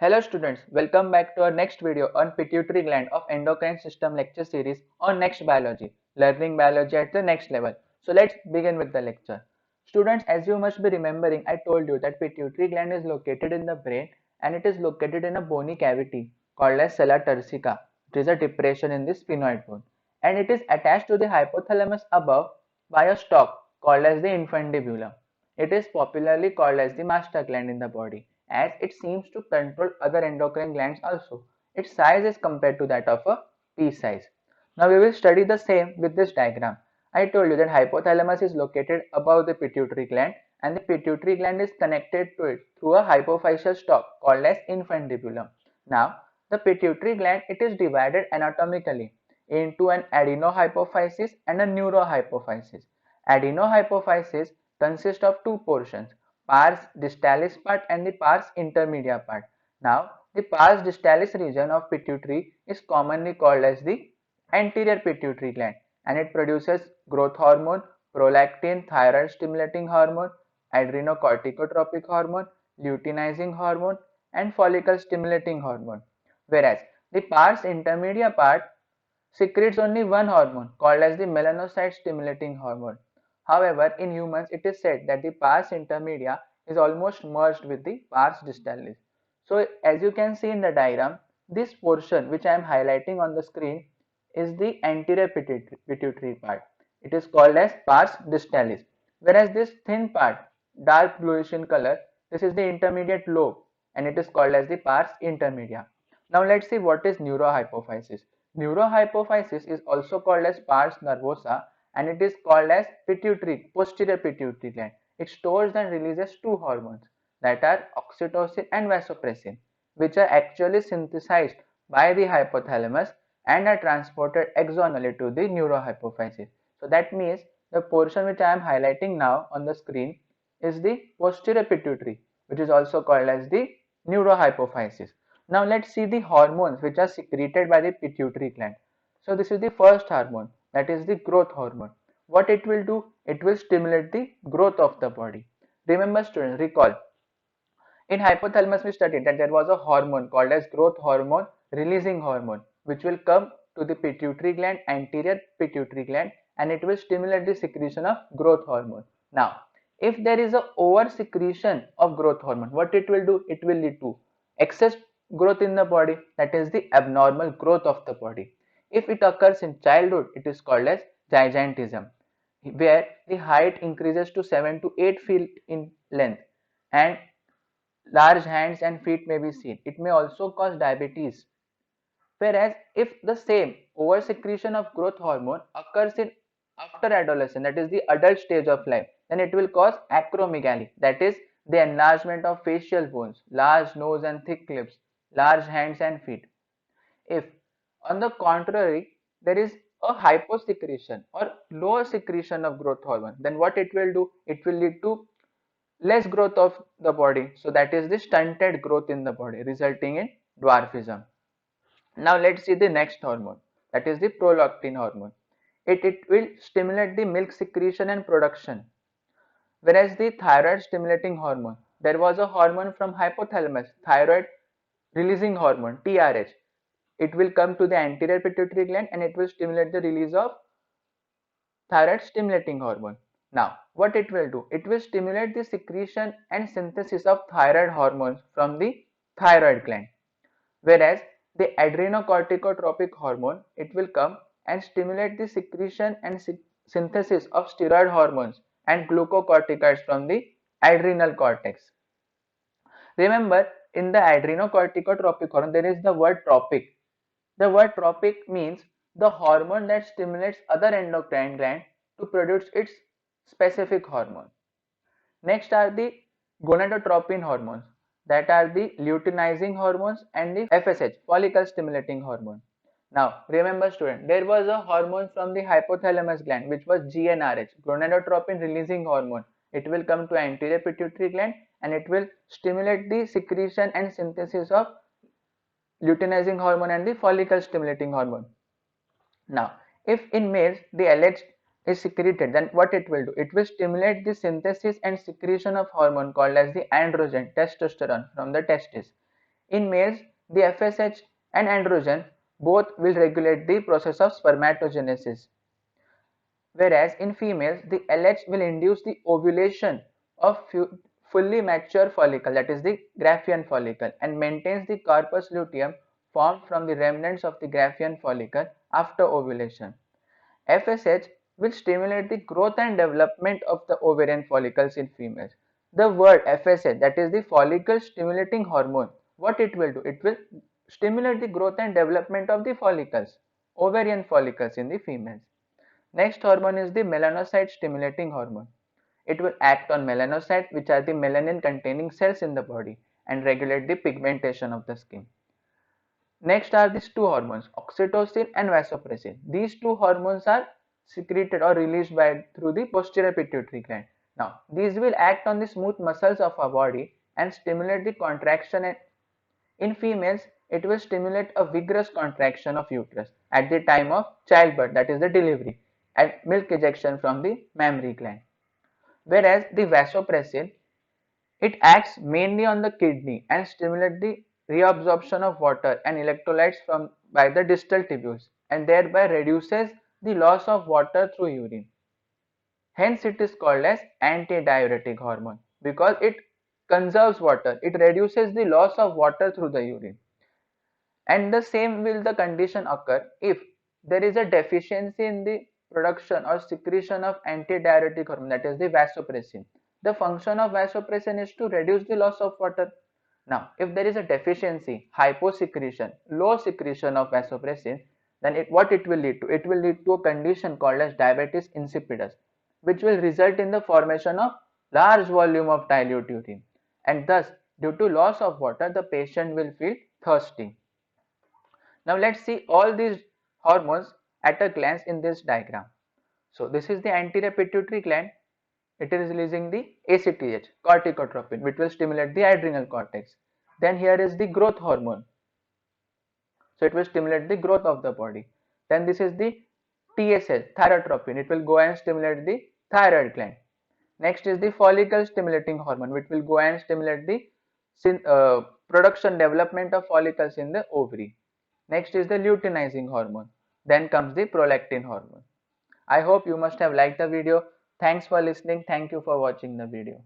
Hello students, welcome back to our next video on pituitary gland of endocrine system lecture series on Next Biology, learning biology at the next level. So let's begin with the lecture. Students, as you must be remembering, I told you that pituitary gland is located in the brain and it is located in a bony cavity called as sella turcica. It is a depression in the sphenoid bone and it is attached to the hypothalamus above by a stalk called as the infundibulum. It is popularly called as the master gland in the body as it seems to control other endocrine glands also. Its size is compared to that of a pea size. Now we will study the same with this diagram. I told you that hypothalamus is located above the pituitary gland and the pituitary gland is connected to it through a hypophyseal stalk called as infundibulum. Now the pituitary gland, it is divided anatomically into an adenohypophysis and a neurohypophysis. Adenohypophysis consists of two portions, pars distalis part and the pars intermedia part. Now, the pars distalis region of pituitary is commonly called as the anterior pituitary gland and it produces growth hormone, prolactin, thyroid stimulating hormone, adrenocorticotropic hormone, luteinizing hormone and follicle stimulating hormone. Whereas the pars intermedia part secretes only one hormone called as the melanocyte stimulating hormone. However, in humans it is said that the pars intermedia is almost merged with the pars distalis. So as you can see in the diagram, this portion which I am highlighting on the screen is the anterior pituitary part. It is called as pars distalis. Whereas this thin part, dark bluish in color, this is the intermediate lobe and it is called as the pars intermedia. Now let's see what is neurohypophysis. Neurohypophysis is also called as pars nervosa and it is called as pituitary, posterior pituitary gland. It stores and releases two hormones that are oxytocin and vasopressin, which are actually synthesized by the hypothalamus and are transported axonally to the neurohypophysis. So that means the portion which I am highlighting now on the screen is the posterior pituitary, which is also called as the neurohypophysis. Now let's see the hormones which are secreted by the pituitary gland. So this is the first hormone, that is the growth hormone. What it will do? It will stimulate the growth of the body. Remember students, recall, in hypothalamus we studied that there was a hormone called as growth hormone releasing hormone which will come to the pituitary gland, anterior pituitary gland, and it will stimulate the secretion of growth hormone. Now, if there is a over secretion of growth hormone, what it will do? It will lead to excess growth in the body, that is the abnormal growth of the body. If it occurs in childhood, it is called as gigantism, where the height increases to 7 to 8 feet in length and large hands and feet may be seen. It may also cause diabetes. Whereas if the same oversecretion of growth hormone occurs in after adolescence, that is the adult stage of life, then it will cause acromegaly, that is the enlargement of facial bones, large nose and thick lips, large hands and feet. If on the contrary there is a hyposecretion or lower secretion of growth hormone, then what it will do? It will lead to less growth of the body, so that is the stunted growth in the body resulting in dwarfism. Now let's see the next hormone, that is the prolactin hormone. It will stimulate the milk secretion and production, whereas the thyroid stimulating hormone, there was a hormone from hypothalamus, thyroid releasing hormone, TRH. It will come to the anterior pituitary gland and it will stimulate the release of thyroid stimulating hormone. Now, what it will do? It will stimulate the secretion and synthesis of thyroid hormones from the thyroid gland. Whereas the adrenocorticotropic hormone, it will come and stimulate the secretion and synthesis of steroid hormones and glucocorticoids from the adrenal cortex. Remember, in the adrenocorticotropic hormone, there is the word tropic. The word tropic means the hormone that stimulates other endocrine gland to produce its specific hormone. Next are the gonadotropin hormones, that are the luteinizing hormones and the FSH, follicle stimulating hormone. Now remember student, there was a hormone from the hypothalamus gland which was GnRH, gonadotropin releasing hormone. It will come to anterior pituitary gland and it will stimulate the secretion and synthesis of luteinizing hormone and the follicle stimulating hormone. Now, if in males the LH is secreted, then what it will do? It will stimulate the synthesis and secretion of hormone called as the androgen, testosterone from the testes. In males, the FSH and androgen both will regulate the process of spermatogenesis, whereas in females, the LH will induce the ovulation of fully mature follicle, that is the Graafian follicle, and maintains the corpus luteum formed from the remnants of the Graafian follicle after ovulation. FSH will stimulate the growth and development of the ovarian follicles in females. The word FSH, that is the follicle stimulating hormone, what it will do? It will stimulate the growth and development of the follicles, ovarian follicles in the females. Next hormone is the melanocyte stimulating hormone. It will act on melanocytes, which are the melanin containing cells in the body, and regulate the pigmentation of the skin. Next are these two hormones, oxytocin and vasopressin. These two hormones are secreted or released through the posterior pituitary gland. Now, these will act on the smooth muscles of our body and stimulate the contraction. And in females, it will stimulate a vigorous contraction of uterus at the time of childbirth, that is the delivery, and milk ejection from the mammary gland. Whereas the vasopressin, it acts mainly on the kidney and stimulates the reabsorption of water and electrolytes by the distal tubules, and thereby reduces the loss of water through urine. Hence it is called as antidiuretic hormone because it conserves water, it reduces the loss of water through the urine. And the same will the condition occur if there is a deficiency in the production or secretion of antidiuretic hormone, that is the vasopressin. The function of vasopressin is to reduce the loss of water. Now, if there is a deficiency, hyposecretion, low secretion of vasopressin, then what it will lead to? It will lead to a condition called as diabetes insipidus, which will result in the formation of large volume of dilute urine. And thus, due to loss of water, the patient will feel thirsty. Now let's see all these hormones at a glance in this diagram. So this is the anterior pituitary gland. It is releasing the ACTH, corticotropin, which will stimulate the adrenal cortex. Then here is the growth hormone. So it will stimulate the growth of the body. Then this is the TSH, thyrotropin. It will go and stimulate the thyroid gland. Next is the follicle stimulating hormone, which will go and stimulate the production development of follicles in the ovary. Next is the luteinizing hormone. Then comes the prolactin hormone. I hope you must have liked the video. Thanks for listening. Thank you for watching the video.